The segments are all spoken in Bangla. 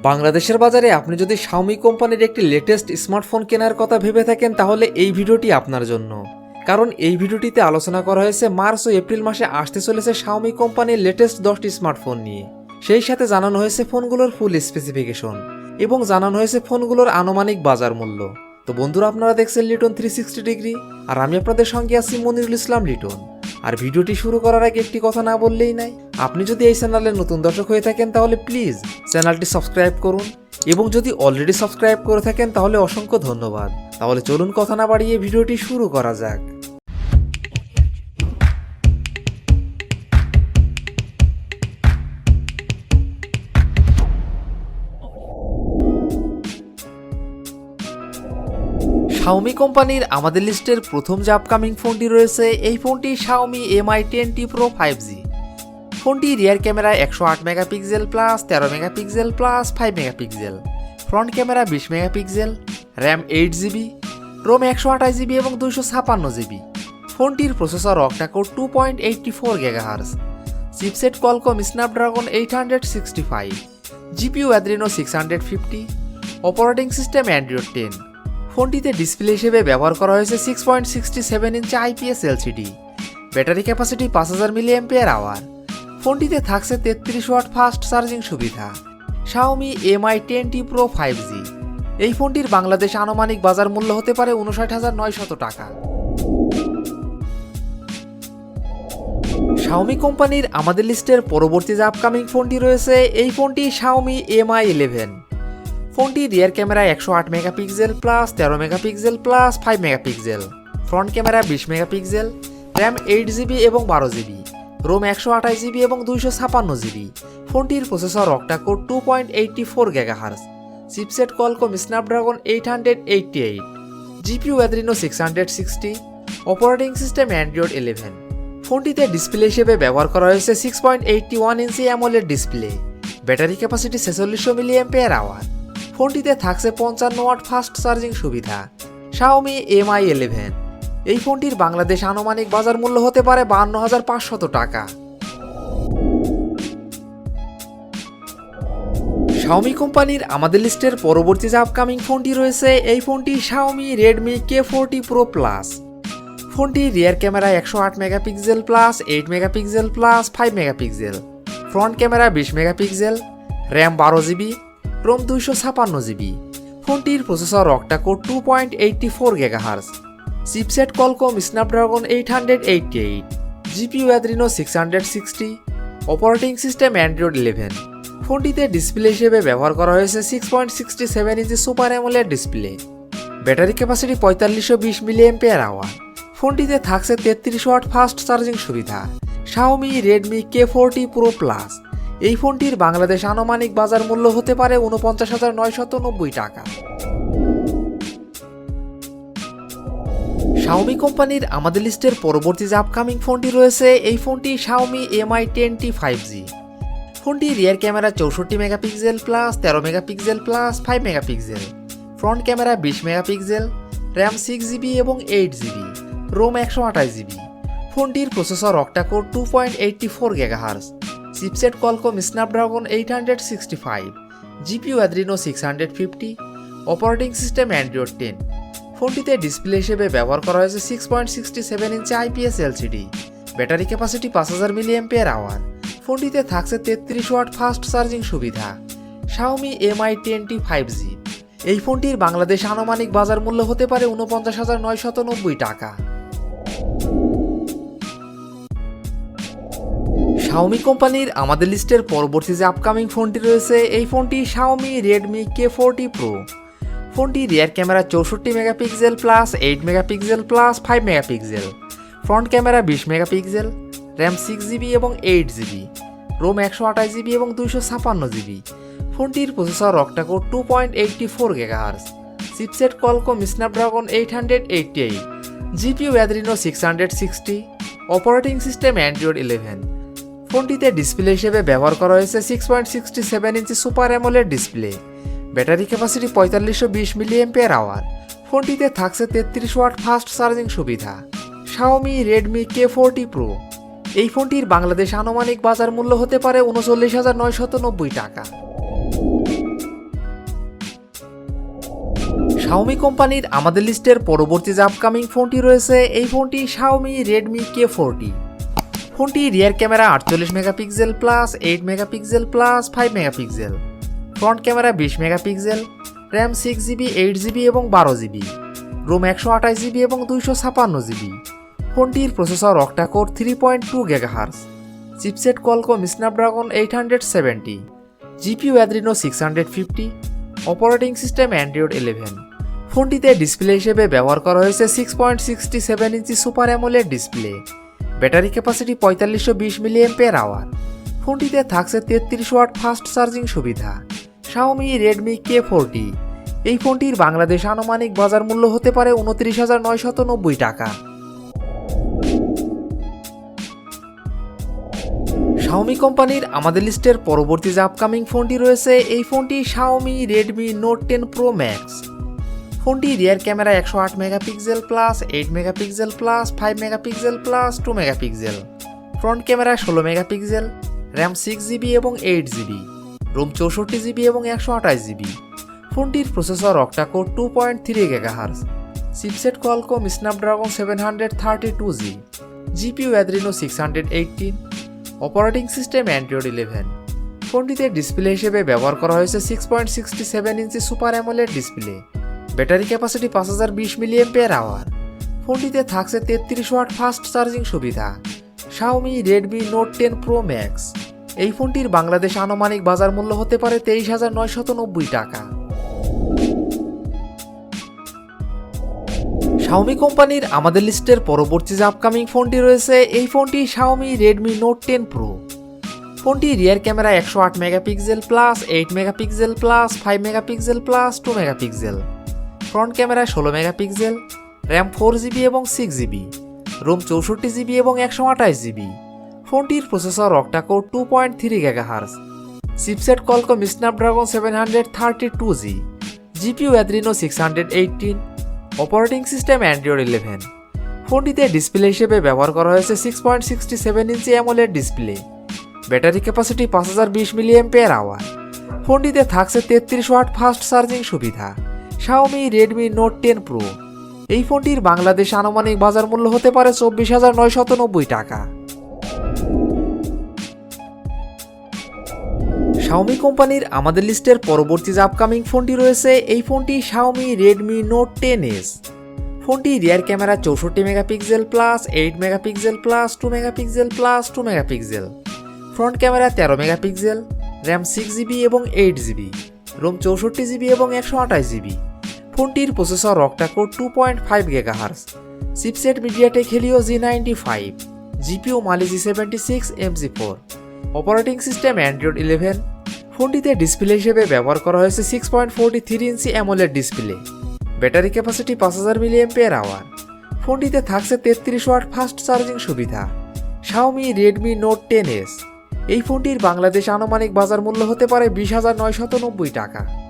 বাংলাদেশের বাজারে আপনি যদি Xiaomi কোম্পানির একটি লেটেস্ট স্মার্টফোন কেনার কথা ভেবে থাকেন তাহলে এই ভিডিওটি আপনার জন্য। কারণ এই ভিডিওটিতে আলোচনা করা হয়েছে মার্চ ও এপ্রিল মাসে আসতে চলেছে Xiaomi কোম্পানির লেটেস্ট 10টি স্মার্টফোন নিয়ে। সেই সাথে জানানো হয়েছে ফোনগুলোর ফুল স্পেসিফিকেশন এবং জানানো হয়েছে ফোনগুলোর আনুমানিক বাজার মূল্য। তো বন্ধুরা, আপনারা দেখছেন লিটন 360 ডিগ্রি আর আমি আপনাদের সঙ্গে আছি মনিরুল ইসলাম লিটন। আর ভিডিওটি শুরু করার আগে একটি কথা না বললেই নাই, আপনি যদি এই চ্যানেলের নতুন দর্শক হয়ে থাকেন তাহলে প্লিজ চ্যানেলটি সাবস্ক্রাইব করুন এবং যদি অলরেডি সাবস্ক্রাইব করে থাকেন তাহলে অসংখ্য ধন্যবাদ। তাহলে চলুন কথা না বাড়িয়ে ভিডিওটি শুরু করা যাক। Xiaomi কোম্পানির আমাদের লিস্টের প্রথম যে আপকামিং ফোনটি রয়েছে, এই ফোনটি Xiaomi Mi 10T Pro 5G। ফোনটি রিয়ার ক্যামেরায় 108 megapixel plus 13 megapixel plus 5 megapixel, front camera 20 megapixel, RAM 8GB, ROM 128GB এবং 256GB। ফোনটির processor octa core 2.84 GHz, chipset Qualcomm Snapdragon 865, GPU Adreno 650, operating system Android 10। ফোনটিতে ডিসপ্লে হিসেবে ব্যবহার করা হয়েছে 6.67 inch IPS LCD, battery capacity 5000 mAh। ফোনটিতে থাকছে 33 ওয়াট ফাস্ট চার্জিং সুবিধা। Xiaomi Mi 10T Pro 5G। এই ফোনটির বাংলাদেশ আনুমানিক বাজার মূল্য হতে পারে 59,900 টাকা। Xiaomi কোম্পানির আমাদের লিস্টের পরবর্তী যে আপকামিং ফোনটি রয়েছে, এই ফোনটি Xiaomi Mi 11। ফোনটি রিয়ার ক্যামেরায় 108 megapixel plus 13 megapixel plus 5 megapixel, front camera 20 megapixel, RAM 8GB এবং 12GB, রোম 128GB এবং 256GB। ফোনটির processor octa core 2.84 GHz, chipset Qualcomm Snapdragon 888, GPU Adreno 660, operating system Android 11। ফোনটিতে ডিসপ্লে হিসেবে ব্যবহার করা হয়েছে 6.81 inch AMOLED display, battery capacity 4600 mAh। ফোনটিতে থাকছে 55 ওয়াট ফাস্ট চার্জিং সুবিধা। Xiaomi Mi 11। এই ফোনটির বাংলাদেশ আনুমানিক বাজার মূল্য হতে পারে 52,500 টাকা। Xiaomi কোম্পানির আমাদের লিস্টের পরবর্তী যে আপকামিং ফোনটি রয়েছে, এই ফোনটি Xiaomi Redmi K40 Pro Plus। ফোনটি রিয়ার ক্যামেরায় 108 megapixel plus 8 megapixel plus 5 megapixel, front camera 20 megapixel, RAM 12GB, ROM 256GB। ফোনটির processor octa core 2.84 GHz, chipset Qualcomm Snapdragon 888, GPU Adreno 660, operating system Android 11। ফোনটিতে ডিসপ্লে হিসেবে ব্যবহার করা হয়েছে 6.67 inch super AMOLED display, battery capacity 4520 mAh। ফোনটিতে থাকছে 33 ওয়াট ফাস্ট চার্জিং সুবিধা। Xiaomi Redmi K40 Pro Plus। এই ফোনটির বাংলাদেশ আনুমানিক বাজার মূল্য হতে পারে 49,990 টাকা। Xiaomi কোম্পানির আমাদের লিস্টের পরবর্তী যে আপকামিং ফোনটি রয়েছে, এই ফোনটি Xiaomi Mi 10T 5G। ফোনটি rear camera 64 megapixel plus 13 megapixel plus 5 megapixel, front camera 20 megapixel, RAM 6GB এবং 8GB, রোম 128GB। ফোনটির processor octa core 2.84 GHz, chipset Qualcomm Snapdragon 865, GPU Adreno 650, operating system Android 10। ফোনটিতে ডিসপ্লে হিসেবে ব্যবহার করা হয়েছে 6.67 inch IPS LCD, battery capacity 5000 mAh। ফোনটিতে থাকছে 33 ওয়াট ফাস্ট চার্জিং সুবিধা। Xiaomi Mi 10T 5G। এই ফোনটির বাংলাদেশ আনুমানিক বাজার মূল্য হতে পারে 49,990 টাকা। Xiaomi কোম্পানির আমাদের লিস্টের পরবর্তী যে আপকামিং ফোনটি রয়েছে, এই ফোনটি Xiaomi Redmi K40 Pro। ফোনটি rear camera 64 megapixel plus 8 megapixel plus 5 megapixel, front camera 20 megapixel, RAM 6GB এবং 8GB, রোম 128GB এবং 256GB। ফোনটির processor octa core 2.84 GHz, chipset Qualcomm Snapdragon 888, GPU Adreno 660, operating system Android 11। ফোনটিতে ডিসপ্লে হিসেবে ব্যবহার করা হয়েছে 6.67 inch super AMOLED display, battery capacity 4520 mAh। ফোনটিতে থাকছে 33 ওয়াট ফাস্ট চার্জিং সুবিধা। Xiaomi Redmi K40 Pro। এই ফোনটির বাংলাদেশ আনুমানিক বাজার মূল্য হতে পারে 39,990 টাকা। Xiaomi কোম্পানির আমাদের লিস্টের পরবর্তী যে আপকামিং ফোনটি রয়েছে এই ফোনটি Xiaomi Redmi K40। ফোনটি rear camera 48 megapixel plus 8 megapixel plus 5 megapixel, front camera 20 megapixel, RAM 6GB 8GB এবং 12GB, রোম 128GB এবং 256GB। ফোনটির processor octa core 3.2 GHz, chipset Qualcomm Snapdragon 870, GPU Adreno 650, operating system Android 11। ফোনটিতে ডিসপ্লে হিসেবে ব্যবহার করা হয়েছে 6.67 inch super AMOLED display, battery capacity 4520 mAh। ফোনটিতে থাকছে 33 ওয়াট ফাস্ট চার্জিং সুবিধা। Xiaomi Redmi K40 এই ফোনটির বাংলাদেশ আনুমানিক বাজার মূল্য হতে পারে 29,990 টাকা। Xiaomi কোম্পানির আমাদের লিস্টের পরবর্তী যে আপকামিং ফোনটি রয়েছে এই ফোনটি Xiaomi Redmi Note 10 Pro Max। ফোনটি rear camera 108 megapixel plus 8 megapixel plus 5 megapixel plus 2 megapixel, front camera 16 megapixel, RAM 6GB এবং 8GB, রোম 64GB এবং 128GB। ফোনটির processor octa core 2.3 GHz, chipset Qualcomm Snapdragon 732G, GPU Adreno 618, operating system Android 11। ফোনটিতে ডিসপ্লে হিসেবে ব্যবহার করা হয়েছে 6.67 inch super AMOLED display, battery capacity 5020 mAh। ফোনটিতে থাকছে 33 ওয়াট ফাস্ট চার্জিং সুবিধা। Xiaomi Redmi Note 10 Pro Max এই ফোনটির বাংলাদেশ আনুমানিক বাজার মূল্য হতে পারে 23,990 টাকা। Xiaomi কোম্পানির আমাদের লিস্টের পরবর্তী যে আপকামিং ফোনটি রয়েছে এই ফোনটি Xiaomi Redmi Note 10 Pro। ফোনটি rear camera 108 megapixel plus 8 megapixel plus 5 megapixel plus 2 megapixel, front camera 16 megapixel, RAM 4GB এবং 6GB, রোম 64GB এবং 128GB। ফোনটির processor octa core 2.3 GHz, chipset Qualcomm Snapdragon 732G, GPU Adreno 618, operating system Android 11। ফোনটিতে ডিসপ্লে হিসেবে ব্যবহার করা হয়েছে 6.67 inch AMOLED display, battery capacity 5020 mAh। ফোনটিতে থাকছে 33 ওয়াট ফাস্ট চার্জিং সুবিধা। Xiaomi Redmi Note 10 Pro এই ফোনটির বাংলাদেশ আনুমানিক বাজার মূল্য হতে পারে 24,990 টাকা। Xiaomi কোম্পানির আমাদের লিস্টের পরবর্তী যে আপকামিং ফোনটি রয়েছে এই ফোনটি Xiaomi Redmi Note 10s। ফোনটি rear camera 64 megapixel plus 8 megapixel plus 2 megapixel plus 2 megapixel, front camera 13 megapixel, RAM 6GB এবং 8GB, রোম 64GB এবং 128GB। ফোনটির প্রসেসর অক্টা-কোর 2.5 GHz, চিপসেট MediaTek Helio G95, GPU Mali G76 MC4, operating system Android 11। ফোনটিতে ডিসপ্লে হিসেবে ব্যবহার করা হয়েছে 6.43 inch AMOLED display, battery capacity 5000 mAh। ফোনটিতে থাকছে 33 ওয়াট ফাস্ট চার্জিং সুবিধা। Xiaomi Redmi Note 10s এই ফোনটির বাংলাদেশ আনুমানিক বাজার মূল্য হতে পারে 20,990 টাকা।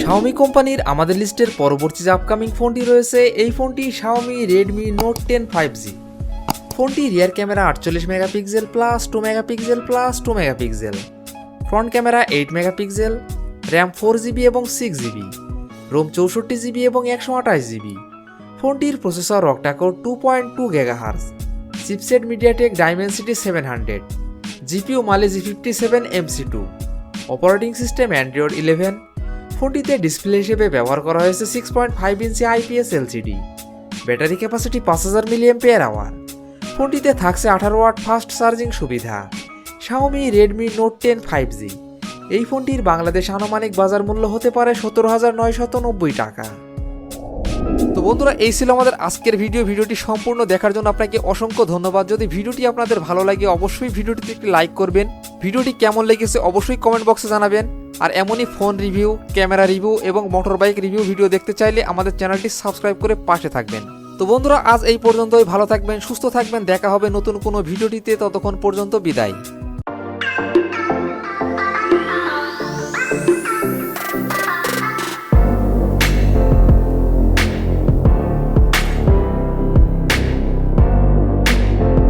Xiaomi কোম্পানির আমাদের লিস্টের পরবর্তী যে আপকামিং ফোনটি রয়েছে এই ফোনটি Xiaomi Redmi Note 10 5G। ফোনটি rear camera 48 megapixel plus 2 megapixel plus 2 megapixel, front camera 8 megapixel, RAM 4GB এবং 6GB, রোম 64GB এবং 128GB। ফোনটির প্রসেসর অক্টা-কোর 2.2 GHz, চিপসেট MediaTek Dimensity 700, GPU Mali G57 MC2, operating system Android 11। ফোনটিতে ডিসপ্লে হিসেবে ব্যবহার করা হয়েছে 6.5 inch IPS LCD, battery capacity 5000 mAh। ফোনটিতে থাকছে 18 ওয়াট ফাস্ট চার্জিং সুবিধা। Xiaomi Redmi Note 10 5G এই ফোনটির বাংলাদেশ আনুমানিক বাজার মূল্য হতে পারে 17,990 টাকা। তো বন্ধুরা এই ছিল আমাদের আজকের ভিডিওটি সম্পূর্ণ দেখার জন্য আপনাকে অসংখ্য ধন্যবাদ। যদি ভিডিওটি আপনাদের ভালো লাগে অবশ্যই ভিডিওটিতে একটি লাইক করবেন, ভিডিওটি কেমন লেগেছে অবশ্যই কমেন্ট বক্সে জানাবেন। আর এমনই ফোন রিভিউ, ক্যামেরা রিভিউ এবং মোটর বাইক রিভিউ ভিডিও দেখতে চাইলে আমাদের চ্যানেলটি সাবস্ক্রাইব করে পাশে থাকবেন। তো বন্ধুরা আজ এই পর্যন্তই, ভালো থাকবেন, সুস্থ থাকবেন, দেখা হবে নতুন কোনো ভিডিওটিতে, ততক্ষণ পর্যন্ত বিদায়।